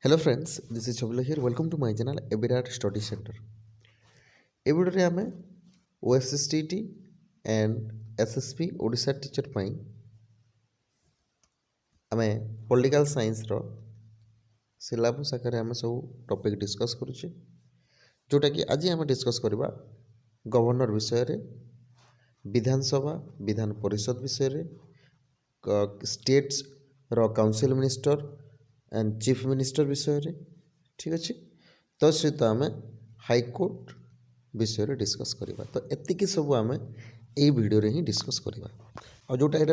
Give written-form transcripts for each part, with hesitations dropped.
Hello friends, this is Chabla here. Welcome to my channel Ebirat Study Center. ଏ ଭିଡ଼ିଓରେ ଆମେ OSSTT and SSP Odisha teacher ପାଇଁ ଆମେ political ସାଇନ୍ସର syllabus ଆକାରରେ ଆମେ ସବୁ ଟପିକ୍ ଡିସ୍କସ୍ କରୁଛେ, ଯେଉଁଟାକି ଆଜି ଆମେ ଡିସ୍କସ୍ କରିବା ଗଭର୍ଣ୍ଣର ବିଷୟରେ, ବିଧାନସଭା ବିଧାନ ପରିଷଦ ବିଷୟରେ, ଷ୍ଟେଟ୍ସର council minister and chief minister विषय ठीक अच्छे। तो सहित आम हाईकोर्ट विषय डिस्कस करवा। तो एतिकी सब आम यही वीडियो रे ही डिस्कस करवा। और जोटा ये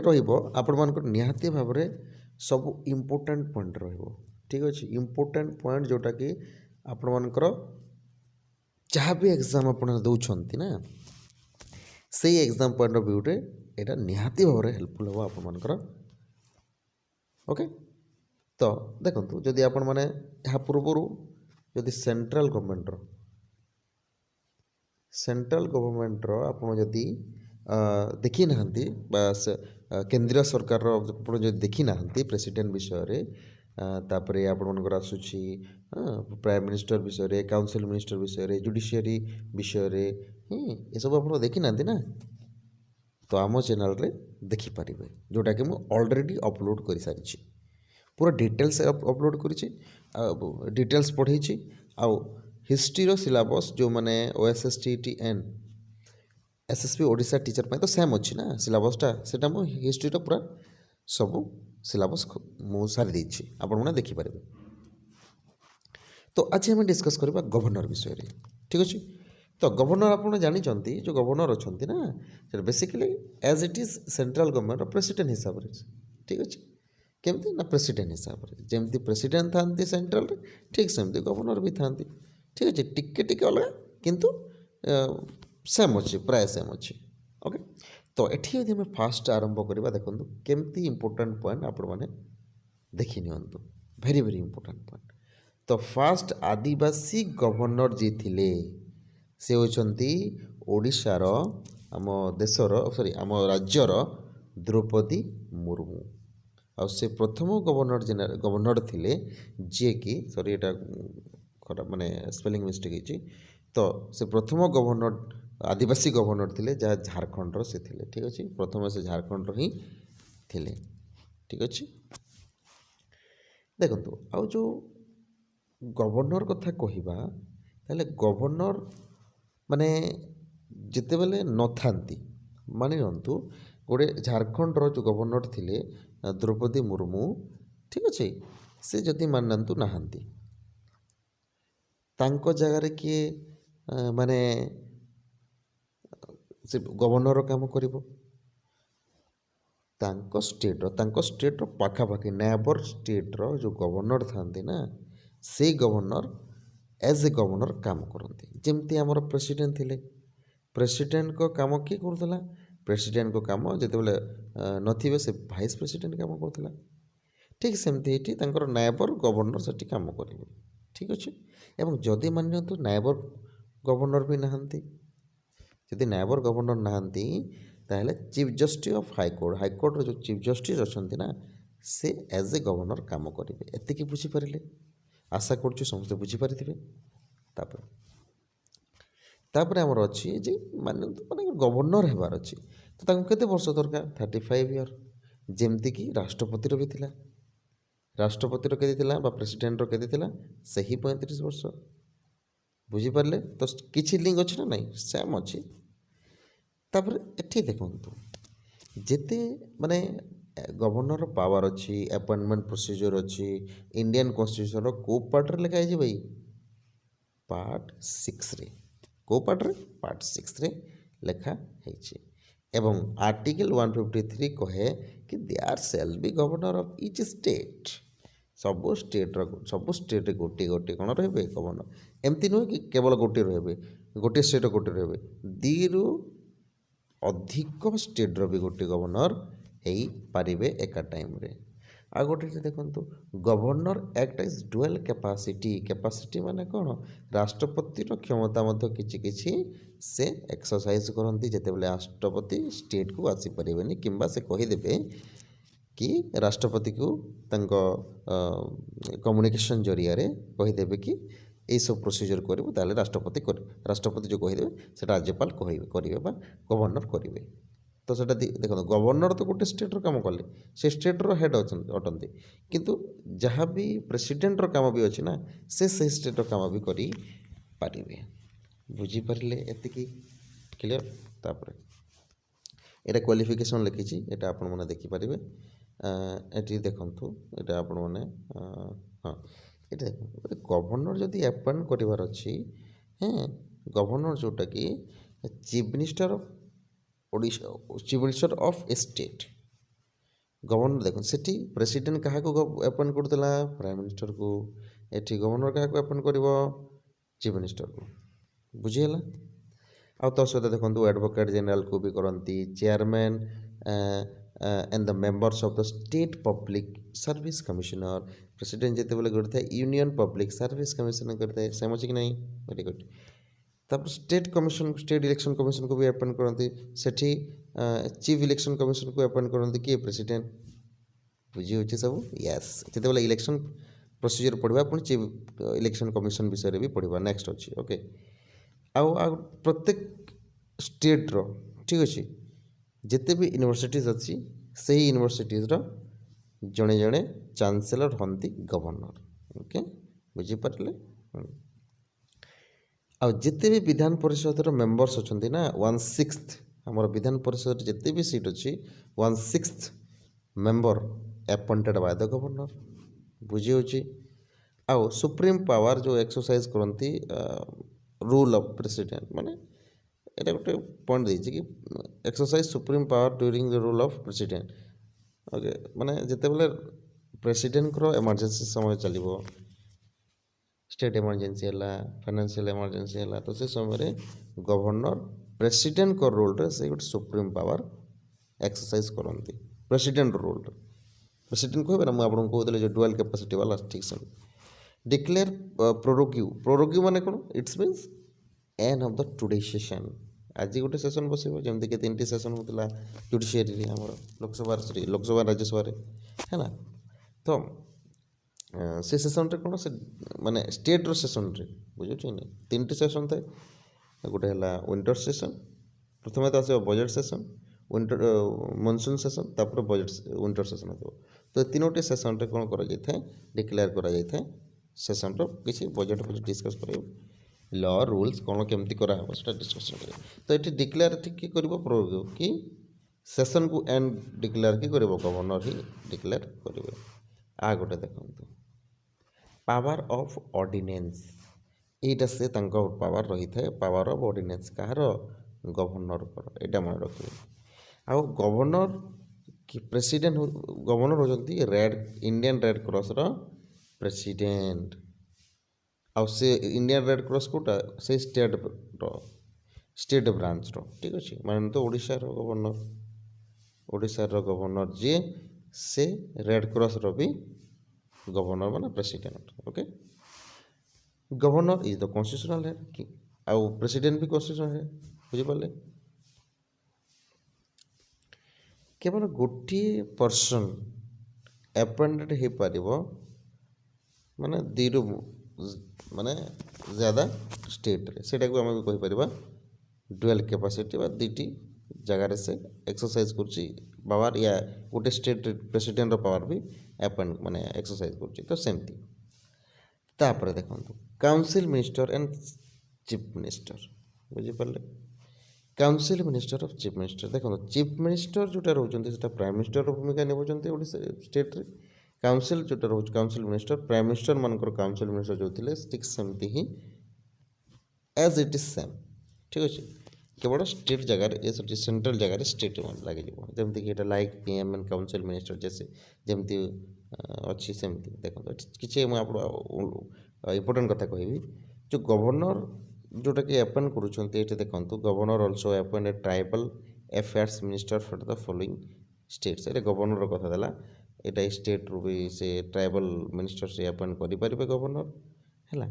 आपण मान निहाती भाव में सब इम्पोर्टाट पॉइंट ठीक अच्छे। इम्पोर्टाट पॉइंट जोटा कि आपण मानकर जहाँ भी एग्जाम आप दौरान ना से एग्जाम पॉइंट ऑफ व्यू रे एटा निहाती भाव में हेल्पफुल हम आपण मानकर। ओके, तो देखो जदि आपण मैंने यहाँ पूर्वर जदि सेंट्रल गवर्नमेंटर आप जदि देखी ना केंद्रीय सरकार जो देखी ना प्रेसिडेंट विषय तापर आपणकर आसूची प्राइम मिनिस्टर विषय, काउंसिल मिनिस्टर विषय, जुडिशियरी विषय ये सब आप देखी ना तो आम चैनल रे देखिपारे, जोटा कि मुझे ऑलरेडी अपलोड कर सारी पूरा डिटेल्स अपलोड करी डिटेल्स पढ़ी आउ हिस्ट्री सिलेबस जो मैंने OSSTT and SSP Odisha teacher पे तो सेम अच्छी ना सिलेबसटा सेटा मो हिस्ट्री पूरा सब सिलेबस मु सारी देछि आपण माने देखि पारे। तो आज हम डिस्कस करबा गवर्नर विषय रे, ठीक अछि। तो गवर्नर आपण जानि चंती जो गवर्नर अछंती ना basically as it is central government president हिसाब रे, ठीक अछि। केमती ना प्रेसिडेंट हिसाब से जमती प्रेसिडेंट था सेंट्रल रे ठीक सेमती गवर्नर भी था, ठीक अच्छे। टिके टिके अलग किंतु सेम अच्छे, प्राय सेम अच्छे। ओके, तो एठी यदि हमें फास्ट आरंभ करवा देखो केमती इंपोर्टेंट पॉइंट आपण मैंने देखी नियंतु, वेरी वेरी इंपोर्टेंट पॉइंट। तो फास्ट आदिवासी गवर्नर जी थिले से होचंती ओडिशार आम देशर सॉरी आम राज्यर द्रौपदी मुर्मू। और से प्रथम गवर्नर थिले जी कि सॉरी एटा खराब माने स्पेलिंग मिस्टेक होची। तो से प्रथम गवर्नर आदिवासी गवर्नर थिले जहाँ झारखंड से थिले, ठीक अच्छे। प्रथम से झारखंड ही थिले, ठीक अच्छे। देखो आउ जो गवर्नर कथा कहवा ताले गवर्नर माने जिते बेले नथांती मानि नियंतु गोटे झारखंडर जो गवर्नर थिले द्रौपदी मुर्मू, ठीक अच्छे। से जदि मानतु नहांती तांको जगार किए माने से गवर्नर काम करिवो तांको स्टेट पाखापाखि नेबर स्टेट रो जो गवर्नर थांती ना से गवर्नर एज ए गवर्नर काम करती। जमती आमर प्रेसिडेंट थिले, प्रेसिडेंट को काम किए करूला, प्रेसिडेंट को काम जितेबाला नथिबे से भाइस प्रेसिडेंट काम करता, ठीक सेमती ये नायबर गवर्नर से काम करेंगे, ठीक अच्छे। एवं जदि मान तो नायबर गवर्नर भी नहांती, जदि नायबर गवर्नर नहांती ताहले चीफ जस्टिस ऑफ हाईकोर्ट जो चीफ जस्टिस अच्छा ना से एज ए गवर्नर काम करेंगे। एतिकी बुझीपारे, आशा करुँ समस्त बुझीपारे। तापर आमर अच्छी जे माने गवर्नर हेबार अच्छी तो तांको केते वर्ष दरकार 35 ईयर, जेमती कि राष्ट्रपतिर भी थिला, राष्ट्रपतिर केते थिला बा प्रेसिडेंटर केते थिला सही 35 वर्ष, बुझीपारे। तो किछि लिंक अच्छे ना नहीं सेम अच्छी। तापर एठी देखंतु जेते माने गवर्नर पावर अच्छी, अपॉइंटमेंट प्रोसीजर अच्छी, इंडियन कॉन्स्टिट्यूशन रो को पार्ट रे लिखा है भाई पार्ट 6 रे, को पार्ट रे पार्ट 6 रे लिखा है। एवं आर्टिकल 153 कहे कि there shall be governor of each state, सब स्टेट गोटे गोटे कौन रे गवर्नर, एमती नुहे कि केवल गोटे रे गोटे स्टेट गोटे रे दीरु अधिक स्टेट रो भी गोटे गवर्नर हो पारिबे एका टाइम रे। आ गोटे देखो governor act is dual capacity माने कौन राष्ट्रपति क्षमता किछि से एक्सरसाइज करती जिते बले राष्ट्रपति स्टेट को आसीपारे कि से कहीदेवे कि राष्ट्रपति को तांको कम्युनिकेशन जरिया कहीदेवे कि यही सब प्रोसीजर करूँ ताले राष्ट्रपति जो कहीदेवे से राज्यपाल करेंगे गवर्नर करेंगे। तो सेटा देखो गवर्नर तो गोटे स्टेट्र काम कले से स्टेट्र हेड अटंती किंतु जहाँ भी प्रेसिडेंटर काम भी अच्छी ना से स्टेट्र काम भी करें। बुझीपारे एति क्लियर। तापर एटा क्वालिफिकेशन लिखी एटा आपण मैंने देखिपारे ये देखु ये आपण मैंने हाँ ये देखो गवर्नर जदि अपॉइंट करार अच्छी हाँ गवर्नर जोटा कि chief minister of Odisha chief minister of A state governor देखो सेठी प्रेसिडेंट क्या अपॉइंट करदेला प्राइम मिनिस्टर को एठी गवर्नर क्या अपॉइंट कर चीफ मिनिस्टर को बुझीगला। आ तो सहित देखो एडवोकेट जनरल को भी करती chairman and the members of the state public service commissioner president जिते बेले करता यूनियन पब्लिक सर्विस कमिशनर करता है सेम अच्छे कि नहीं वेरी गुड। तब state commission state election commission को भी अपॉइंट करती सेठी चीफ इलेक्शन कमिशन को अपॉइंट करती किए प्रेसिडेंट बुझी हो सब यस जिते बेले इलेक्शन प्रोसीजर पढ़ा पुणी चीफ इलेक्शन कमिशन विषय भी पढ़ा नेक्स्ट अच्छी ओके। आउ प्रत्येक स्टेट्र ठीक अच्छे जिते भी यूनिवर्सिटीज अच्छी से ही यूनिवर्सिटीज जड़े जड़े चांसेलर हंती गवर्नर ओके बुझीपारे। आउ जिते भी विधान परिषद मेंबर्स अच्छा ना 1/6 आमर विधान परिषद जिते भी सीट अच्छी 1/6 member appointed by the governor बुझी हो। आउ सुप्रीम पावर जो एक्सरसाइज करती रूल ऑफ प्रेसिडेंट माने एटा गोटे पॉइंट देछि कि exercise supreme power during the rule of president okay माने जिते बेले प्रेसिडेंट को इमरजेंसी समय चलिबो स्टेट इमरजेंसी है फाइनेंशियल इमरजेंसी है तो से समय गवर्नर प्रेसिडेंट को रोल रे से गोटे सुप्रीम पावर एक्सरसाइज करती प्रेसिडेंट रोल प्रेसिडेंट कहे ना मुझे कहते जो डुअल कैपेसिटी वाला ठीक से डिक्लेयर प्रोरोगिव माने कौन it's means end of the today session आज गोटे सेशन बस जमीक कि 3टी सेशन होता जुडिशियरी आम लोकसभा राज्यसभा है ना। तो से सेशन रे कौन से माने स्टेट रो सेशन रे बुझे ना 3टी सेशन थे गोटे है विंटर सेशन प्रथम तो आस budget session winter monsoon session तापर बजेट विंटर सेशन हो तो 3टी सेशन रे कौन कर डिक्लेयर कर सेशन किसी बजेट फजेट डिस्कस कर लॉ रूल्स कौन केमती कराव से डिस्कसन कर तो ये डिक्लेयर किए कर प्रोरोगिव कि सेशन को एंड डिक्लेयर कि कर गवर्नर ही डिक्लेयर करेंगे। आ गोटे देखो पावर ऑफ ऑर्डिनेंस यहीटा से पावर रही है पावर ऑफ ऑर्डिनेंस कहार गवर्नर यहाँ मन रखिए। आउ गवर्नर कि प्रेसिडेंट गवर्नर होती red Indian Red Cross president आउ से इंडियन रेड क्रॉस कोटा से स्टेट ब्रांच ठीक अच्छे माने तो ओडिशार गवर्नर जी से रेड क्रॉस भी गवर्नर माने president okay. Governor is the constitutional head कि आउ प्रेसिडेंट भी कॉन्स्टिट्यूशनल हेड बुझीपारे। केवल गोटे पर्सन अपॉइंटेड हो पार माने दीरु माने ज़्यादा स्टेट रे सेटा को आम भी कहीपर डुअल कैपेसिटी बा 2टी जगार से एक्सरसाइज करुच्ची पावर या गोटे स्टेट प्रेसिडेंट पावर भी अपॉइंट माने एक्सरसाइज करुच्ची तो सेमती। तापर देखो council minister and chief minister बुझीपारे council minister of chief minister देखो चीफ मिनिस्टर जोटा रोचंती सेटा प्राइम मिनिस्टर भूमिका निभाउछंती ओडिशा स्टेट रे काउंसिल जोटा रोच काउंसिल मिनिस्टर प्राइम मिनिस्टर मानकर काउंसिल मिनिस्टर जो थे ठीक सेमती ही एज इट इज सेम ठीक अच्छे केवल स्टेट जगार ये सेंट्रल जगार स्टेट लगे जमीक ये like PM and council minister जैसे जमती अच्छी सेमती देखो किसी मुझे इम्पोर्टेंट कथा कहबी जो गवर्नर जोटा कि अपॉइंट करुँच देखो governor also appoint a tribal affairs minister for the following states ये गवर्नर कथा देला यहाँ स्टेट रू भी से ट्राइबल मिनिस्टर से अपॉइंट करें गवर्नर है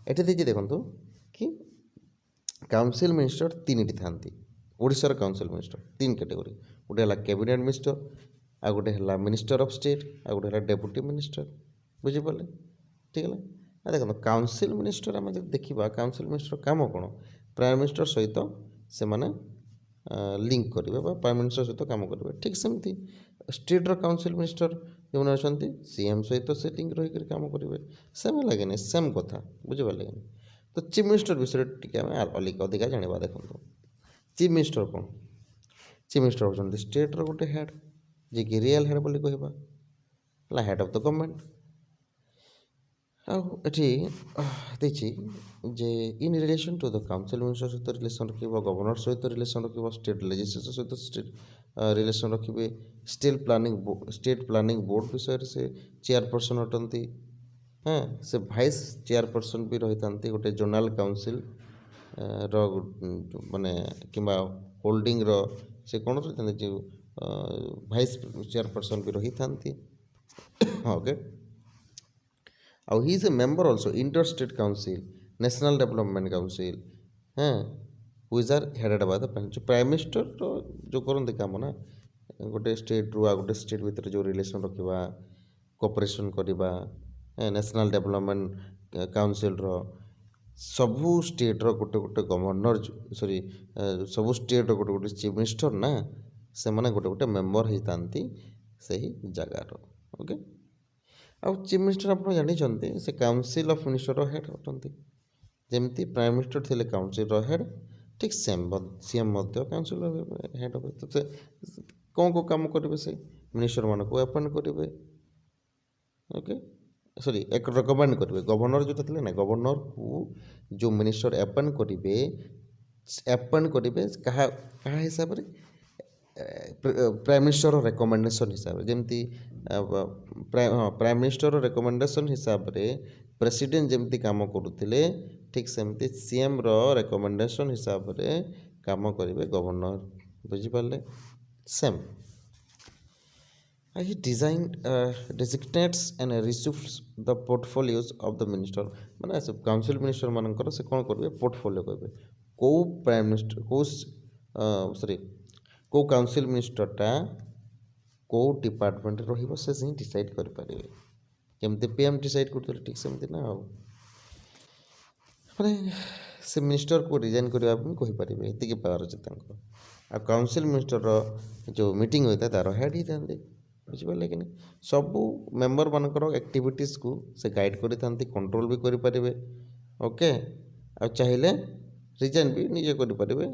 ये देखिए देखो कि काउंसिल मिनिस्टर 3टी था ओडिशार काउंसिल मिनिस्टर 3 कैटेगोरी गोटे है कैबिनेट मिनिस्टर ଆଉ ଗୋଟେ ହେଲା ମିନିଷ୍ଟର ଅଫ୍ ଷ୍ଟେଟ୍, ଆଉ ଗୋଟେ ହେଲା ଡେପୁଟି ମିନିଷ୍ଟର। ବୁଝିପାରିଲେ? ଠିକ୍ ହେଲା। ଦେଖନ୍ତୁ କାଉନସିଲ୍ ମିନିଷ୍ଟର ଆମେ ଯଦି ଦେଖିବା, କାଉନସିଲ୍ ମିନିଷ୍ଟର କାମ କ'ଣ? ପ୍ରାଇମ୍ ମିନିଷ୍ଟର ସହିତ ସେମାନେ ଲିଙ୍କ କରିବେ ବା ପ୍ରାଇମ୍ ମିନିଷ୍ଟର ସହିତ କାମ କରିବେ। ଠିକ୍ ସେମିତି ଷ୍ଟେଟ୍ର କାଉନସିଲ୍ ମିନିଷ୍ଟର ଯେଉଁମାନେ ଅଛନ୍ତି ସିଏମ୍ ସହିତ ସେ ଲିଙ୍କ ରହିକରି କାମ କରିବେ। ସେମ୍ ଲାଗେନି, ସେମ୍ କଥା। ବୁଝିପାରିଲେ କି? ତ ଚିଫ୍ ମିନିଷ୍ଟର ବିଷୟରେ ଟିକେ ଆମେ ଅଧିକା ଜାଣିବା। ଦେଖନ୍ତୁ ଚିଫ୍ ମିନିଷ୍ଟର କ'ଣ? ଚିଫ୍ ମିନିଷ୍ଟର ହେଉଛନ୍ତି ଷ୍ଟେଟ୍ର ଗୋଟେ ହେଡ଼୍, ଯିଏକି ରିଏଲ୍ ହେଡ଼୍ ବୋଲି କହିବା, ହେଲା ହେଡ଼୍ ଅଫ୍ ଦ ଗଭର୍ଣ୍ଣମେଣ୍ଟ। ଆଉ ଏଠି ଦେଇଛି ଯେ in relation to the council minister ସହିତ ରିଲେସନ୍ ରଖିବ, ଗଭର୍ଣ୍ଣର ସହିତ ରିଲେସନ୍ ରଖିବ, ଷ୍ଟେଟ୍ ଲେଜିସ୍ଲେଚର ସହିତ ରିଲେସନ୍ ରଖିବେ, ଷ୍ଟେଟ୍ ପ୍ଲାନିଂ ବୋର୍ଡ଼ ବିଷୟରେ ସେ ଚେୟାରପର୍ସନ୍ ଅଟନ୍ତି। ହଁ, ସେ ଭାଇସ୍ ଚେୟାରପର୍ସନ୍ ବି ରହିଥାନ୍ତି ଗୋଟେ ଜୋନାଲ୍ କାଉନସିଲ୍ ର ମାନେ କିମ୍ବା ହୋଲ୍ଡିଂର ସେ କ'ଣ ରହିଥାନ୍ତି, ଯେଉଁ ଭାଇସ୍ ଚେୟାରପର୍ସନ୍ ବି ରହିଥାନ୍ତି। ଓକେ। ଆଉ he is a member also inter state council, national development council, whose are headed by the prime ମିନିଷ୍ଟରର ଯେଉଁ କରନ୍ତି କାମ ନା, ଗୋଟେ ଷ୍ଟେଟ୍ରୁ ଆଉ ଗୋଟେ ଷ୍ଟେଟ୍ ଭିତରେ ଯେଉଁ ରିଲେସନ୍ ରଖିବା, କୋଅପରେସନ୍ କରିବା, ନ୍ୟାସନାଲ୍ ଡେଭଲପମେଣ୍ଟ କାଉନସିଲ୍ର ସବୁ ଷ୍ଟେଟ୍ର ଗୋଟେ ଗୋଟେ ଗଭର୍ଣ୍ଣର, ସବୁ ଷ୍ଟେଟ୍ର ଗୋଟେ ଗୋଟେ ଚିଫ୍ ମିନିଷ୍ଟର ନା, ସେମାନେ ଗୋଟେ ଗୋଟେ ମେମ୍ବର ହେଇଥାନ୍ତି ସେହି ଜାଗାର। ଓକେ। ଆଉ ଚିଫ୍ ମିନିଷ୍ଟର ଆପଣ ଜାଣିଛନ୍ତି ସେ କାଉନସିଲ୍ ଅଫ୍ ମିନିଷ୍ଟରର ହେଡ଼୍ ଅଟନ୍ତି। ଯେମିତି ପ୍ରାଇମ୍ ମିନିଷ୍ଟର ଥିଲେ କାଉନସିଲ୍ର ହେଡ଼୍, ଠିକ୍ ସିଏମ୍ ମଧ୍ୟ କାଉନସିଲ୍ର ହେଡ଼୍ ହେବେ। ତ ସେ କ'ଣ କାମ କରିବେ? ସେ ମିନିଷ୍ଟରମାନଙ୍କୁ ଆପଏଣ୍ଟ କରିବେ। ଓକେ, ରେକମେଣ୍ଡ କରିବେ। ଗଭର୍ଣ୍ଣର ଯେଉଁଟା ଥିଲେ ନା, ଗଭର୍ଣ୍ଣରକୁ ଯେଉଁ ମିନିଷ୍ଟର ଆପଏଣ୍ଟ କରିବେ କାହା ହିସାବରେ? ପ୍ରାଇମ୍ ମିନିଷ୍ଟରର ରେକମେଣ୍ଡେସନ୍ ହିସାବରେ। ଯେମିତି ପ୍ରାଇମ୍ ମିନିଷ୍ଟରର ରେକମେଣ୍ଡେସନ୍ ହିସାବରେ ପ୍ରେସିଡେଣ୍ଟ ଯେମିତି କାମ କରୁଥିଲେ, ଠିକ୍ ସେମିତି ସିଏମ୍ର ରେକମେଣ୍ଡେସନ୍ ହିସାବରେ କାମ କରିବେ ଗଭର୍ଣ୍ଣର। ବୁଝିପାରିଲେ? Same. He designates and receives the portfolios of the minister। ମାନେ କାଉନସିଲ୍ ମିନିଷ୍ଟର ମାନଙ୍କର ସେ କ'ଣ କରିବେ? ପୋର୍ଟଫୋଲିଓ କରିବେ। କେଉଁ ପ୍ରାଇମ୍ ମିନିଷ୍ଟର କେଉଁ କାଉନସିଲ୍ ମିନିଷ୍ଟରଟା କେଉଁ ଡିପାର୍ଟମେଣ୍ଟରେ ରହିବ ସେ ହିଁ ଡିସାଇଡ଼୍ କରିପାରିବେ। କେମିତି PM ଡିସାଇଡ଼୍ କରୁଥିଲେ, ଠିକ୍ ସେମିତି ନା। ଆଉ ମାନେ ସେ ମିନିଷ୍ଟରକୁ ରିଜାଇନ୍ କରିବା ପାଇଁ କହିପାରିବେ, ଏତିକି ପାୱାର ଅଛି ତାଙ୍କର। ଆଉ କାଉନସିଲ୍ ମିନିଷ୍ଟରର ଯେଉଁ ମିଟିଂ ହୋଇଥାଏ ତାର ହେଡ଼୍ ହେଇଥାନ୍ତି। ବୁଝିପାରିଲେ କି ନାହିଁ? ସବୁ ମେମ୍ବରମାନଙ୍କର ଆକ୍ଟିଭିଟିସ୍କୁ ସେ ଗାଇଡ଼୍ କରିଥାନ୍ତି, କଣ୍ଟ୍ରୋଲ୍ ବି କରିପାରିବେ। ଓକେ। ଆଉ ଚାହିଁଲେ ରିଜାଇନ୍ ବି ନିଜେ କରିପାରିବେ।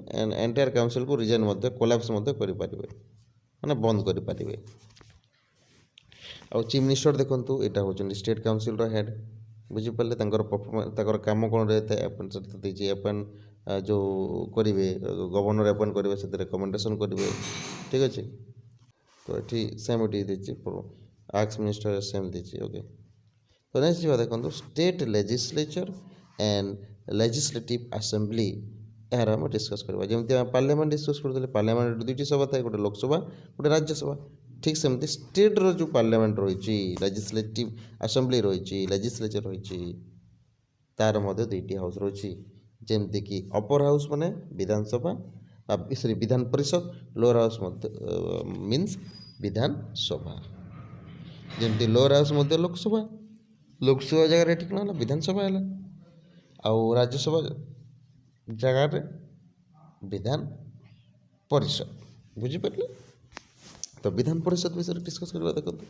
ଏଣ୍ଟାୟାର କାଉନସିଲ୍କୁ ରିଜାଇନ୍ ମଧ୍ୟ, କୋଲାପ୍ସ ମଧ୍ୟ କରିପାରିବେ, ମାନେ ବନ୍ଦ କରିପାରିବେ। ଆଉ ଚିଫ୍ ମିନିଷ୍ଟର ଦେଖନ୍ତୁ, ଏଇଟା ହେଉଛନ୍ତି ଷ୍ଟେଟ୍ କାଉନସିଲ୍ର ହେଡ଼୍। ବୁଝିପାରିଲେ? ତାଙ୍କର କାମ କ'ଣ ରହିଥାଏ? ଦେଇଛି ଆପଏଣ୍ଟ ଯେଉଁ କରିବେ, ଗଭର୍ଣ୍ଣର ଆପଏଣ୍ଟ କରିବେ, ସେଥିରେ ରେକମେଣ୍ଡେସନ୍ କରିବେ। ଠିକ୍ ଅଛି। ତ ଏଠି ସେମ୍ ଏଠି ଦେଇଛି, ଆକ୍ସ ମିନିଷ୍ଟର ସେମ୍ ଦେଇଛି। ଓକେ। ତ ନେକ୍ସଟ ଯିବା ଦେଖନ୍ତୁ, ଷ୍ଟେଟ୍ ଲେଜିସ୍ଲେଚର ଆଣ୍ଡ ଲେଜିସ୍ଲେଟିଭ୍ ଆସେମ୍ବଲି। ଏହାର ଆମେ ଡିସ୍କସ୍ କରିବା। ଯେମିତି ଆମେ ପାର୍ଲାମେଣ୍ଟ ଡିସ୍କସ୍ କରୁଥିଲେ, ପାର୍ଲାମେଣ୍ଟରେ ଦୁଇଟି ସଭା ଥାଏ, ଗୋଟେ ଲୋକସଭା, ଗୋଟେ ରାଜ୍ୟସଭା। ଠିକ୍ ସେମିତି ଷ୍ଟେଟ୍ର ଯେଉଁ ପାର୍ଲାମେଣ୍ଟ ରହିଛି, ଲେଜିସ୍ଲେଟିଭ୍ ଆସେମ୍ବଲି ରହିଛି, ଲେଜିସ୍ଲେଚର ରହିଛି, ତା'ର ମଧ୍ୟ ଦୁଇଟି ହାଉସ୍ ରହିଛି। ଯେମିତିକି ଅପର ହାଉସ୍ ମାନେ ବିଧାନସଭା, ବିଧାନ ପରିଷଦ, ଲୋଅର ହାଉସ୍ ମଧ୍ୟ ମିନ୍ସ ବିଧାନସଭା। ଯେମିତି ଲୋଅର ହାଉସ୍ ମଧ୍ୟ ଲୋକସଭା ଜାଗାରେ ଏଠି କ'ଣ ହେଲା? ବିଧାନସଭା ହେଲା। ଆଉ ରାଜ୍ୟସଭା ଜାଗାରେ ବିଧାନ ପରିଷଦ। ବୁଝିପାରିଲେ? ତ ବିଧାନ ପରିଷଦ ବିଷୟରେ ଡିସ୍କସ୍ କରିବା। ଦେଖନ୍ତୁ,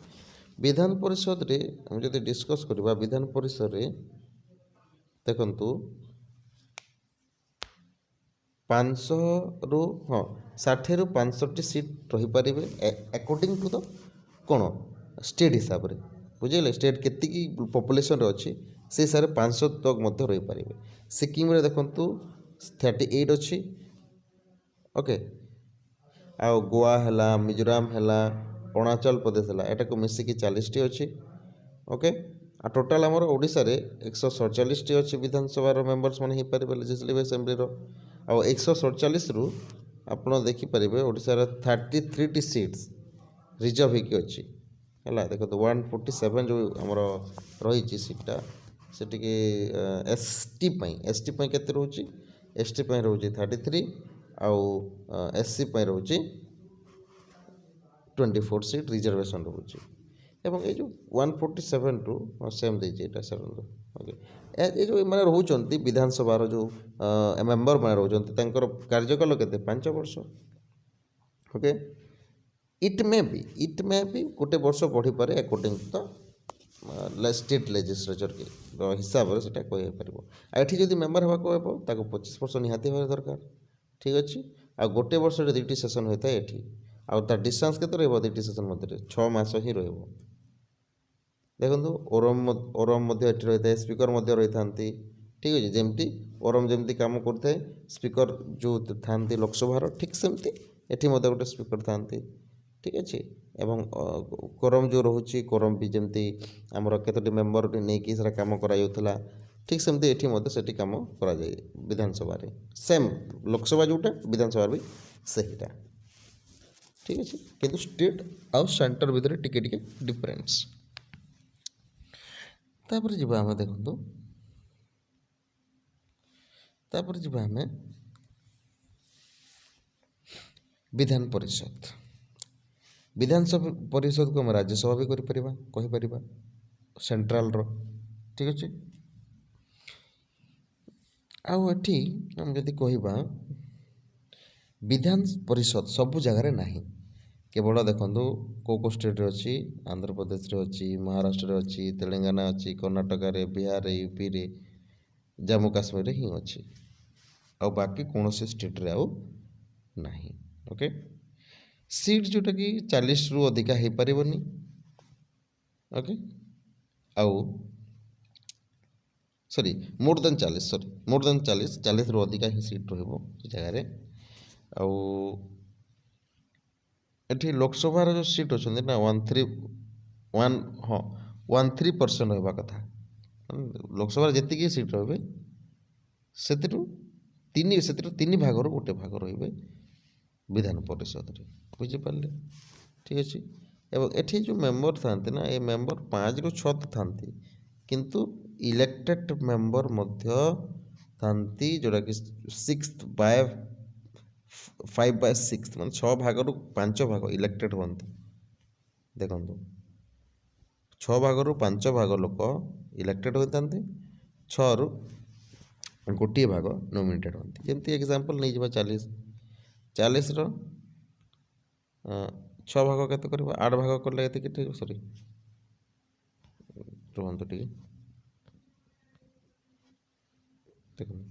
ବିଧାନ ପରିଷଦରେ ଆମେ ଯଦି ଡିସ୍କସ୍ କରିବା, ବିଧାନ ପରିଷଦରେ ଦେଖନ୍ତୁ 60ରୁ 500ଟି ସିଟ୍ ରହିପାରିବେ ଆକର୍ଡ଼ିଂ ଟୁ ଦ କ'ଣ? ଷ୍ଟେଟ୍ ହିସାବରେ। ବୁଝିଲେ? ଷ୍ଟେଟ୍ କେତିକି ପପୁଲେସନ୍ରେ ଅଛି ସେ ହିସାବରେ 500 ତକ ମଧ୍ୟ ରହିପାରିବେ। ସିକିମ୍ରେ ଦେଖନ୍ତୁ 38 ଅଛି। ଓକେ। ଆଉ ଗୋଆ ହେଲା, ମିଜୋରାମ ହେଲା, ଅରୁଣାଚଳ ପ୍ରଦେଶ ହେଲା, ଏଟାକୁ ମିଶିକି 40ଟି ଅଛି। ଓକେ। ଆଉ ଟୋଟାଲ୍ ଆମର ଓଡ଼ିଶାରେ 147ଟି ଅଛି ବିଧାନସଭାର ମେମ୍ବର୍ସ ମାନେ ହେଇପାରିବେ, ଲେଜିସ୍ଲେଟିଭ୍ ଆସେମ୍ବଲିର। ଆଉ 147ରୁ ଆପଣ ଦେଖିପାରିବେ ଓଡ଼ିଶାର 33ଟି ସିଟ୍ସ ରିଜର୍ଭ ହେଇକି ଅଛି, ହେଲା। ଦେଖନ୍ତୁ 147 ଯେଉଁ ଆମର ରହିଛି ସିଟ୍ଟା, ସେଠିକି ଏସ୍ ଟି ପାଇଁ କେତେ ରହୁଛି? ST ପାଇଁ ରହୁଛି 33, ଆଉ SC ପାଇଁ ରହୁଛି 24 ସିଟ୍ ରିଜର୍ଭେସନ୍ ରହୁଛି ଏବଂ ଏଇ ଯେଉଁ 147ରୁ ସେମ୍ ଦେଇଛି ଏଇଟା ସାର୍ ଓକେ ଏ ଯେଉଁ ଏମାନେ ରହୁଛନ୍ତି ବିଧାନସଭାର ଯେଉଁ ମେମ୍ବରମାନେ ରହୁଛନ୍ତି ତାଙ୍କର କାର୍ଯ୍ୟକାଳ କେତେ 5 ବର୍ଷ ଓକେ ଇଟ୍ ମେ ବି ଗୋଟେ ବର୍ଷ ବଢ଼ିପାରେ ଆକର୍ଡ଼ିଂ ଟୁ ଦ ଷ୍ଟେଟ୍ ଲେଜିସ୍ଲେଚର ହିସାବରେ ସେଇଟା କହିପାରିବ ଆଉ ଏଠି ଯଦି ମେମ୍ବର ହେବାକୁ ହେବ ତାକୁ 25 ବର୍ଷ ନିହାତି ହେବା ଦରକାର ଠିକ୍ ଅଛି ଆଉ ଗୋଟେ ବର୍ଷରେ 2ଟି ସେସନ୍ ହୋଇଥାଏ ଏଠି ଆଉ ତା ଡିଷ୍ଟାନ୍ସ କେତେ ରହିବ 2ଟି ସେସନ୍ ମଧ୍ୟରେ 6 ମାସ ହିଁ ରହିବ ଦେଖନ୍ତୁ ଓରମ ମଧ୍ୟ ଏଠି ରହିଥାଏ ସ୍ପିକର ମଧ୍ୟ ରହିଥାନ୍ତି ଠିକ୍ ଅଛି ଯେମିତି ଓରମ ଯେମିତି କାମ କରୁଥାଏ ସ୍ପିକର ଯେଉଁ ଥାନ୍ତି ଲୋକସଭାର ଠିକ୍ ସେମିତି ଏଠି ମଧ୍ୟ ଗୋଟେ ସ୍ପିକର ଥାନ୍ତି ଠିକ୍ ଅଛି ଏବଂ କୋରମ ଯେଉଁ ରହୁଛି କୋରମ ବି ଯେମିତି ଆମର କେତୋଟି ମେମ୍ବର ନେଇକି ସେଟା କାମ କରାଯାଉଥିଲା ଠିକ୍ ସେମିତି ଏଠି ମଧ୍ୟ ସେଠି କାମ କରାଯାଏ ବିଧାନସଭାରେ ସେମ୍ ଲୋକସଭା ଯେଉଁଟା ବିଧାନସଭାରେ ବି ସେଇଟା ଠିକ୍ ଅଛି କିନ୍ତୁ ଷ୍ଟେଟ୍ ଆଉ ସେଣ୍ଟର ଭିତରେ ଟିକେ ଟିକେ ଡିଫରେନ୍ସ ତାପରେ ଯିବା ଆମେ ଦେଖନ୍ତୁ ତାପରେ ଯିବା ଆମେ ବିଧାନ ପରିଷଦକୁ ଆମେ ରାଜ୍ୟସଭା ବି କରିପାରିବା କହିପାରିବା ସେଣ୍ଟ୍ରାଲର ଠିକ୍ ଅଛି ଆଉ ଏଠି ଆମେ ଯଦି କହିବା ବିଧାନ ପରିଷଦ ସବୁ ଜାଗାରେ ନାହିଁ କେବଳ ଦେଖନ୍ତୁ କେଉଁ ଷ୍ଟେଟ୍ରେ ଅଛି ଆନ୍ଧ୍ରପ୍ରଦେଶରେ ଅଛି ମହାରାଷ୍ଟ୍ରରେ ଅଛି ତେଲେଙ୍ଗାନା ଅଛି କର୍ଣ୍ଣାଟକରେ ବିହାରରେ ୟୁପିରେ ଜାମ୍ମୁ କାଶ୍ମୀରରେ ହିଁ ଅଛି ଆଉ ବାକି କୌଣସି ଷ୍ଟେଟ୍ରେ ଆଉ ନାହିଁ ଓକେ ସିଟ୍ ଯେଉଁଟାକି 40ରୁ ଅଧିକା ହେଇପାରିବନି ଓକେ ଆଉ ମୋର୍ ଦେନ୍ 40ରୁ ଅଧିକା ହିଁ ସିଟ୍ ରହିବ ସେ ଜାଗାରେ ଆଉ ଏଠି ଲୋକସଭାର ଯେଉଁ ସିଟ୍ ଅଛନ୍ତି ନା 13% ରହିବା କଥା ଲୋକସଭାରେ ଯେତିକି ସିଟ୍ ରହିବେ ସେଥିରୁ ତିନି ଭାଗରୁ ଗୋଟେ ଭାଗ ରହିବେ ବିଧାନ ପରିଷଦରେ ବୁଝିପାରିଲେ ଠିକ୍ ଅଛି ଏବଂ ଏଠି ଯେଉଁ ମେମ୍ବର ଥାନ୍ତି ନା ଏ ମେମ୍ବର 5ରୁ 6 ଥାନ୍ତି କିନ୍ତୁ ଇଲେକ୍ଟେଡ୍ ମେମ୍ବର ମଧ୍ୟ ଥାନ୍ତି ଯେଉଁଟାକି 5/6 ମାନେ 6 ଭାଗରୁ 5 ଭାଗ ଇଲେକ୍ଟେଡ୍ ହୁଅନ୍ତି ଦେଖନ୍ତୁ 6 ଭାଗରୁ 5 ଭାଗ ଲୋକ ଇଲେକ୍ଟେଡ୍ ହୋଇଥାନ୍ତି 6ରୁ ଗୋଟିଏ ଭାଗ ନୋମିନେଟେଡ୍ ହୁଅନ୍ତି ଯେମିତି ଏକ୍ଜାମ୍ପଲ୍ ନେଇଯିବା 40ର 6 ଭାଗ କେତେ କରିବ 8 ଭାଗ କଲେ ଏତିକି ଠିକ୍ ରୁହନ୍ତୁ ଟିକେ ଦେଖନ୍ତୁ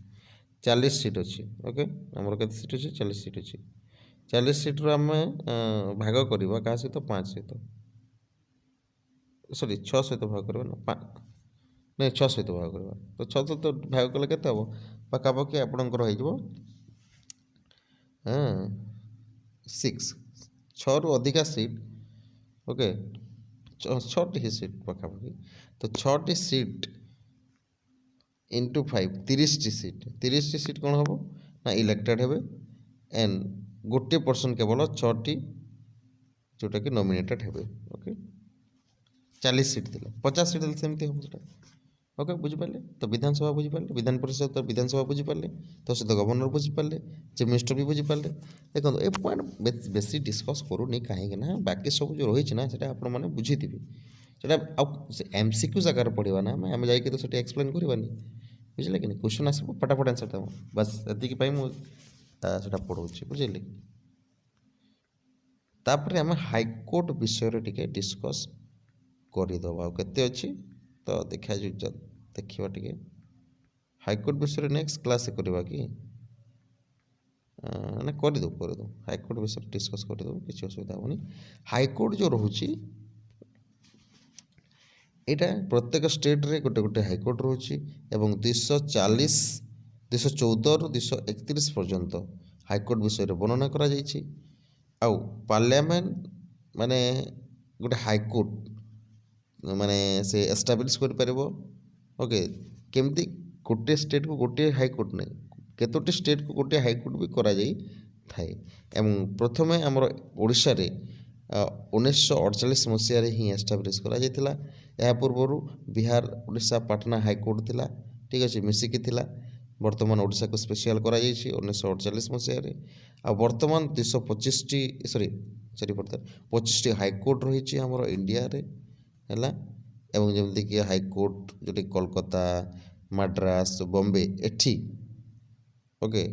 40 ସିଟ୍ ଅଛି ଓକେ ଆମର କେତେ ସିଟ୍ ଅଛି 40 ସିଟ୍ ଅଛି 40 ସିଟ୍ରୁ ଆମେ ଭାଗ କରିବା କାହା ସହିତ 5 ସହିତ 6 ସହିତ ଭାଗ କରିବା ନା 6 ସହିତ ଭାଗ କରିବା ତ 6 ସହିତ ଭାଗ କଲେ କେତେ ହେବ ପାଖାପାଖି ଆପଣଙ୍କର ହେଇଯିବ 6ରୁ ଅଧିକା ସିଟ୍ ଓକେ 6ଟି ସିଟ୍ ପାଖାପାଖି ତ 6ଟି ସିଟ୍ ଇଣ୍ଟୁ 5 30ଟି ସିଟ୍ କ'ଣ ହେବ ନା ଇଲେକ୍ଟେଡ୍ ହେବେ ଏଣ୍ଡ ଗୋଟିଏ ପର୍ସନ୍ କେବଳ 6ଟି ଯେଉଁଟାକି ନୋମିନେଟେଡ୍ ହେବେ ଓକେ 40 ସିଟ୍ ଥିଲା 50 ସିଟ୍ ହେଲେ ସେମିତି ହେବ ସେଟା ଓକେ ବୁଝିପାରିଲେ ତ ବିଧାନସଭା ବୁଝିପାରିଲେ ବିଧାନ ପରିଷଦ ତ ବିଧାନସଭା ବୁଝିପାରିଲେ ତ ସହିତ ଗଭର୍ଣ୍ଣର ବୁଝିପାରିଲେ ଚିଫ୍ ମିନିଷ୍ଟର ବି ବୁଝିପାରିଲେ ଦେଖନ୍ତୁ ଏ ପଏଣ୍ଟ ବେଶୀ ଡିସ୍କସ୍ କରୁନି କାହିଁକି ନା ବାକି ସବୁ ଯେଉଁ ରହିଛି ନା ସେଇଟା ଆପଣମାନେ ବୁଝିଥିବେ ସେଇଟା ଆଉ ସେ MCQ ଜାଗାରେ ପଢ଼ିବା ନା ଆମେ ଯାଇକି ତ ସେଠି ଏକ୍ସପ୍ଲେନ୍ କରିବାନି ବୁଝିଲେ କି ନାହିଁ କ୍ୱେଶ୍ଚନ୍ ଆସିବ ଫଟାଫଟ ଆନ୍ସର୍ ଦେବ ବାସ୍ ଏତିକି ପାଇଁ ମୁଁ ସେଇଟା ପଢ଼ଉଛି ବୁଝିଲେ ତାପରେ ଆମେ ହାଇକୋର୍ଟ ବିଷୟରେ ଟିକେ ଡିସ୍କସ୍ କରିଦେବା ଆଉ କେତେ ଅଛି ତ ଦେଖିବା ଟିକେ ହାଇକୋର୍ଟ ବିଷୟରେ ନେକ୍ସଟ କ୍ଲାସ୍ରେ କରିବା କି ନା କରିଦେବୁ ହାଇକୋର୍ଟ ବିଷୟରେ ଡିସ୍କସ୍ କରିଦେବୁ କିଛି ଅସୁବିଧା ହେବନି ହାଇକୋର୍ଟ ଯେଉଁ ରହୁଛି ଏଇଟା ପ୍ରତ୍ୟେକ ଷ୍ଟେଟ୍ରେ ଗୋଟେ ହାଇକୋର୍ଟ ରହୁଛି ଏବଂ 214ରୁ 231 ପର୍ଯ୍ୟନ୍ତ ହାଇକୋର୍ଟ ବିଷୟରେ ବର୍ଣ୍ଣନା କରାଯାଇଛି ଆଉ ପାର୍ଲାମେଣ୍ଟ ମାନେ ଗୋଟେ ହାଇକୋର୍ଟ ମାନେ ସେ ଏଷ୍ଟାବ୍ଲିଶ୍ କରିପାରିବ ଓକେ କେମିତି ଗୋଟିଏ ଷ୍ଟେଟ୍କୁ ଗୋଟିଏ ହାଇକୋର୍ଟ ନାହିଁ କେତୋଟି ଷ୍ଟେଟ୍କୁ ଗୋଟିଏ ହାଇକୋର୍ଟ ବି କରାଯାଇଥାଏ ଏବଂ ପ୍ରଥମେ ଆମର ଓଡ଼ିଶାରେ 1948 ମସିହାରେ ହିଁ ଏଷ୍ଟାବ୍ଲିଶ୍ କରାଯାଇଥିଲା ଏହା ପୂର୍ବରୁ ବିହାର ଓଡ଼ିଶା ପାଟନା ହାଇକୋର୍ଟ ଥିଲା ଠିକ୍ ଅଛି ମିଶିକି ଥିଲା ବର୍ତ୍ତମାନ ଓଡ଼ିଶାକୁ ସ୍ପେଶିଆଲ୍ କରାଯାଇଛି 1948 ମସିହାରେ। ଆଉ ବର୍ତ୍ତମାନ 25ଟି ହାଇକୋର୍ଟ ରହିଛି ଆମର ଇଣ୍ଡିଆରେ ହେଲା। ଏବଂ ଯେମିତିକି ହାଇକୋର୍ଟ ଯେଉଁଠି କୋଲକାତା, ମାଡ୍ରାସ, ବମ୍ବେ, ଏଠି ଓକେ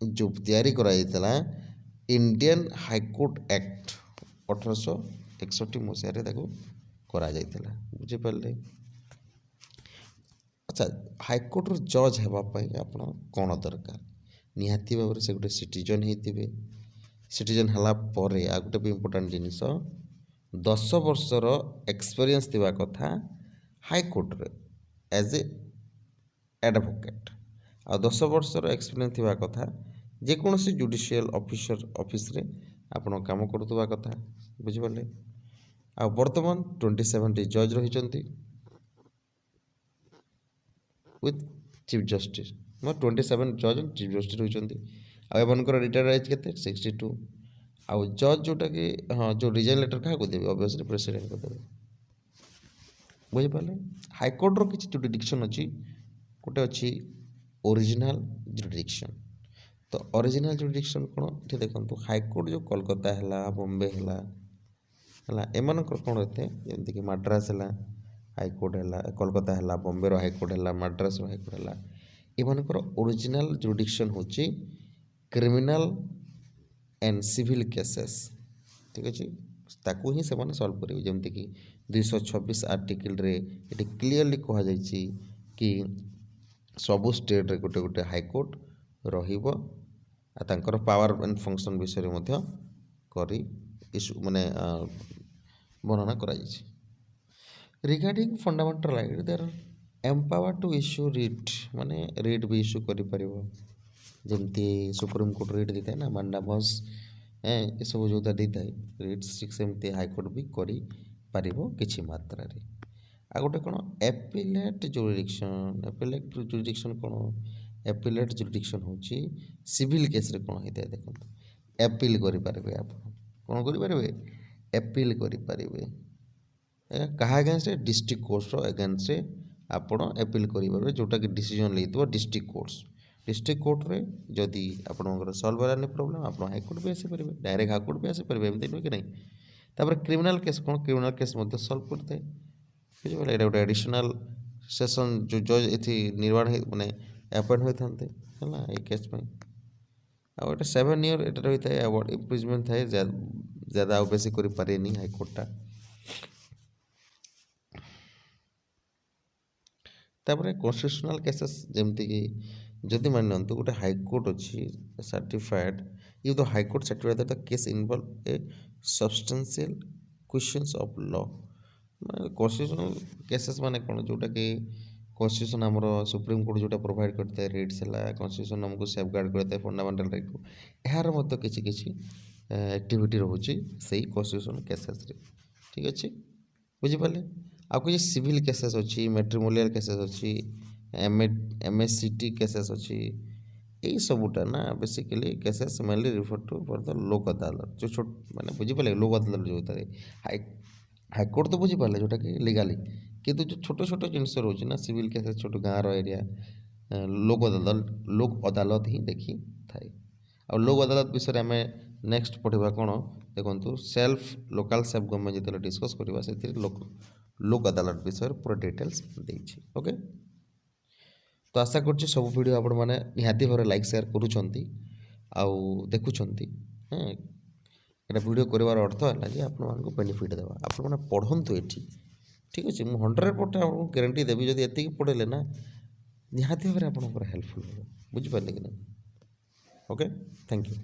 ଯେଉଁ ତିଆରି କରାଯାଇଥିଲା ଇଣ୍ଡିଆନ୍ ହାଇକୋର୍ଟ ଆକ୍ଟ 1861 ମସିହାରେ ତାକୁ କରାଯାଇଥିଲା। ବୁଝିପାରିଲେ? ଆଚ୍ଛା, ହାଇକୋର୍ଟର ଜଜ୍ ହେବା ପାଇଁ ଆପଣ କ'ଣ ଦରକାର? ନିହାତି ଭାବରେ ସେ ଗୋଟେ ସିଟିଜନ୍ ହେଇଥିବେ। ସିଟିଜନ୍ ହେଲା ପରେ ଆଉ ଗୋଟେ ବି ଇମ୍ପୋର୍ଟାଣ୍ଟ ଜିନିଷ, 10 ବର୍ଷର ଏକ୍ସପେରିଏନ୍ସ ଥିବା କଥା ହାଇକୋର୍ଟରେ ଆଜ୍ ଏ ଆଡ଼ଭୋକେଟ୍। ଆଉ 10 ବର୍ଷର ଏକ୍ସପେରିଏନ୍ସ ଥିବା କଥା ଯେକୌଣସି ଜୁଡ଼ିସିଆଲ ଅଫିସରେ ଆପଣ କାମ କରୁଥିବା କଥା। ବୁଝିପାରିଲେ? ଆଉ ବର୍ତ୍ତମାନ 27ଟି ଜଜ୍ ରହିଛନ୍ତି ୱିଥ୍ ଚିଫ୍ ଜଷ୍ଟିସ୍। 27 ଜଜ୍ ଚିଫ୍ ଜଷ୍ଟିସ୍ ରହିଛନ୍ତି। ଆଉ ଏମାନଙ୍କର ରିଟାୟାର୍ଡ ଏଜ୍ କେତେ? 62। ଆଉ ଜଜ୍ ଯେଉଁଟାକି ଯେଉଁ ରିଜାଇନ୍ ଲେଟର୍ କାହାକୁ ଦେବେ? ଅବଭିୟସ୍ଲି ପ୍ରେସିଡେଣ୍ଟକୁ ଦେବେ। ବୁଝିପାରିଲେ? ହାଇକୋର୍ଟର କିଛି ଜୁଡ଼ିଡିକ୍ସନ୍ ଅଛି। ଗୋଟେ ଅଛି ଓରିଜିନାଲ୍ ଜୁଡ଼ିଡିକ୍ସନ୍। ତ ଅରିଜିନାଲ୍ ଜୁଡ଼ିଡିକ୍ସନ୍ କ'ଣ? ଏଠି ଦେଖନ୍ତୁ, ହାଇକୋର୍ଟ ଯେଉଁ କୋଲକାତା ହେଲା, ବମ୍ବେ ହେଲା, ଏମାନଙ୍କର କ'ଣ ହୋଇଥାଏ? ଯେମିତିକି ମାଡ୍ରାସ ହେଲା ହାଇକୋର୍ଟ ହେଲା, କୋଲକାତା ହେଲା, ବମ୍ବେର ହାଇକୋର୍ଟ ହେଲା, ମାଡ୍ରାସର ହାଇକୋର୍ଟ ହେଲା, ଏମାନଙ୍କର ଓରିଜିନାଲ୍ ଜୁଡ଼ିଡିକ୍ସନ୍ ହେଉଛି କ୍ରିମିନାଲ୍ ଆଣ୍ଡ ସିଭିଲ୍ କେସେସ୍। ଠିକ୍ ଅଛି? ତାକୁ ହିଁ ସେମାନେ ସଲ୍ଭ କରିବେ। ଯେମିତିକି 226 ଆର୍ଟିକିଲରେ ଏଠି କ୍ଲିଅରଲି କୁହାଯାଇଛି କି ସବୁ ଷ୍ଟେଟ୍ରେ ଗୋଟେ ଗୋଟେ ହାଇକୋର୍ଟ ରହିବ। ଆଉ ତାଙ୍କର ପାୱାର ଆଣ୍ଡ ଫଙ୍କସନ୍ ବିଷୟରେ ମଧ୍ୟ ବର୍ଣ୍ଣନା କରାଯାଇଛି। ରିଗାର୍ଡ଼ିଂ ଫଣ୍ଡାମେଣ୍ଟାଲ ରାଇଟ୍ ଦେ ଆର୍ ଏମ୍ପାୱାର୍ଡ ଟୁ ଇସ୍ୟୁ ରିଟ୍, ମାନେ ରିଟ୍ ବି ଇସ୍ୟୁ କରିପାରିବ। ଯେମିତି ସୁପ୍ରିମକୋର୍ଟ ରିଟ୍ ଦେଇଥାଏ ନା, ମାଣ୍ଡାମସ୍ ଏସବୁ ଯେଉଁଟା ଦେଇଥାଏ ରିଟ୍, ସେମିତି ହାଇକୋର୍ଟ ବି କରିପାରିବ କିଛି ମାତ୍ରାରେ। ଆଉ ଗୋଟେ କ'ଣ? ଆପେଲେଟ୍ ଜୁଡ଼ିଡିକ୍ସନ୍। ଆପେଲେଟ୍ ଜୁଡ଼ିଡିକ୍ସନ୍ କ'ଣ? ଆପେଲେଟ୍ ଜୁଡ଼ିଡିକ୍ସନ୍ ହେଉଛି ସିଭିଲ୍ କେସ୍ରେ କ'ଣ ହେଇଥାଏ ଦେଖନ୍ତୁ, ଆପିଲ୍ କରିପାରିବେ ଆପଣ। କ'ଣ କରିପାରିବେ? ଆପିଲ୍ କରିପାରିବେ। କାହା ଏଗେନ୍ଷ୍ଟରେ? ଡିଷ୍ଟ୍ରିକ୍ଟ କୋର୍ଟର ଏଗେନ୍ଷ୍ଟରେ ଆପଣ ଆପିଲ୍ କରିପାରିବେ, ଯେଉଁଟାକି ଡିସିଜନ୍ ନେଇଥିବ ଡିଷ୍ଟ୍ରିକ୍ଟ କୋର୍ଟସ୍। ଡିଷ୍ଟ୍ରିକ୍ଟ କୋର୍ଟରେ ଯଦି ଆପଣଙ୍କର ସଲ୍ଭ ହେଲାନି ପ୍ରୋବ୍ଲେମ୍, ଆପଣ ହାଇକୋର୍ଟ ବି ଆସିପାରିବେ, ଡାଇରେକ୍ଟ ହାଇକୋର୍ଟ ବି ଆସିପାରିବେ, ଏମିତି ନୁହେଁ କି ନାହିଁ। ତାପରେ କ୍ରିମିନାଲ୍ କେସ୍ କ'ଣ? କ୍ରିମିନାଲ୍ କେସ୍ ମଧ୍ୟ ସଲ୍ଭ କରିଥାଏ। ବୁଝିପାରିଲେ? ଏଇଟା ଗୋଟେ ଆଡ଼ିସନାଲ୍ ସେସନ୍ ଯେଉଁ ଜଜ୍ ଏଠି ନିର୍ମାଣ ଆପଏଣ୍ଟ ହୋଇଥାନ୍ତେ ହେଲା ଏଇ କେସ୍ ପାଇଁ। ଆଉ ଏଇଟା 7 ଇୟର୍ ଏଟା ରହିଥାଏ। ଆୱାର୍ଡ଼ ଇମ୍ପ୍ରିଜମେଣ୍ଟ ଥାଏ, ज़्यादा ଆଉ ବେଶୀ କରିପାରେନି ହାଇକୋର୍ଟଟା। ତାପରେ କନଷ୍ଟିଟ୍ୟୁସନାଲ୍ କେସେସ୍, ଯେମିତିକି ଯଦି ମାନି ନିଅନ୍ତୁ ଗୋଟେ ହାଇକୋର୍ଟ ଅଛି certified, if the high court certified the case involve a substantial questions of law. ମାନେ କନଷ୍ଟିଟ୍ୟୁସନାଲ୍ କେସେସ୍ ମାନେ କ'ଣ? ଯେଉଁଟାକି କନଷ୍ଟିଟ୍ୟୁସନ୍ ଆମର ସୁପ୍ରିମକୋର୍ଟ ଯେଉଁଟା ପ୍ରୋଭାଇଡ଼ କରିଥାଏ ରିଟ୍ସ ହେଲା, କନଷ୍ଟିଟ୍ୟୁସନ୍ ଆମକୁ ସେଫ୍ଗାର୍ଡ଼ କରିଥାଏ ଫଣ୍ଡାମେଣ୍ଟାଲ ରାଇଟ୍କୁ, ଏହାର ମଧ୍ୟ କିଛି କିଛି ଆକ୍ଟିଭିଟି ରହୁଛି ସେଇ କନଷ୍ଟିଟ୍ୟୁସନ୍ କେସେସ୍ରେ। ଠିକ୍ ଅଛି? ବୁଝିପାରିଲେ? ଆଉ କିଛି ସିଭିଲ୍ କେସେସ୍ ଅଛି, ମ୍ୟାଟ୍ରିମୋନିଆଲ୍ କେସେସ୍ ଅଛି, MSCT କେସେସ୍ ଅଛି। ଏଇସବୁଟା ନା basically cases mainly refer to for the Lok Adalat, ଯେଉଁ ଛୋଟ ମାନେ ବୁଝିପାରିଲେ ଲୋକ ଅଦାଲତ ଯେଉଁଥିରେ ହାଇକୋର୍ଟ ତ ବୁଝିପାରିଲେ ଯେଉଁଟାକି ଲିଗାଲି, କିନ୍ତୁ ଯେଉଁ ଛୋଟ ଛୋଟ ଜିନିଷ ରହୁଛି ନା ସିଭିଲ୍ କେସେସ୍, ଛୋଟ ଗାଁର ଏରିଆ, ଲୋକ ଅଦାଲତ ହିଁ ଦେଖିଥାଏ। ଆଉ ଲୋକ ଅଦାଲତ ବିଷୟରେ ଆମେ ନେକ୍ସଟ ପଢ଼ିବା କ'ଣ ଦେଖନ୍ତୁ, ଲୋକାଲ୍ ସେଲ୍ଫ ଗଭର୍ଣ୍ଣମେଣ୍ଟ ଯେତେବେଳେ ଡିସ୍କସ୍ କରିବା ସେଥିରେ ଲୋକ ଅଦାଲତ ବିଷୟରେ ପୁରା ଡିଟେଲ୍ସ ଦେଇଛି। ଓକେ, ତ ଆଶା କରୁଛି ସବୁ ଭିଡ଼ିଓ ଆପଣମାନେ ନିହାତି ଭାବରେ ଲାଇକ୍ ସେୟାର କରୁଛନ୍ତି ଆଉ ଦେଖୁଛନ୍ତି। ଏଇଟା ଭିଡ଼ିଓ କରିବାର ଅର୍ଥ ହେଲା ଯେ ଆପଣମାନଙ୍କୁ ବେନିଫିଟ୍ ଦେବା। ଆପଣମାନେ ପଢ଼ନ୍ତୁ ଏଠି, ଠିକ୍ ଅଛି? ମୁଁ 100% ଆପଣଙ୍କୁ ଗ୍ୟାରେଣ୍ଟି ଦେବି, ଯଦି ଏତିକି ପଢ଼ିଲେ ନା ନିହାତି ଭାବରେ ଆପଣଙ୍କର ହେଲ୍ପଫୁଲ୍ ହେବ। ବୁଝିପାରିଲେ କି ନାହିଁ? Okay, thank you.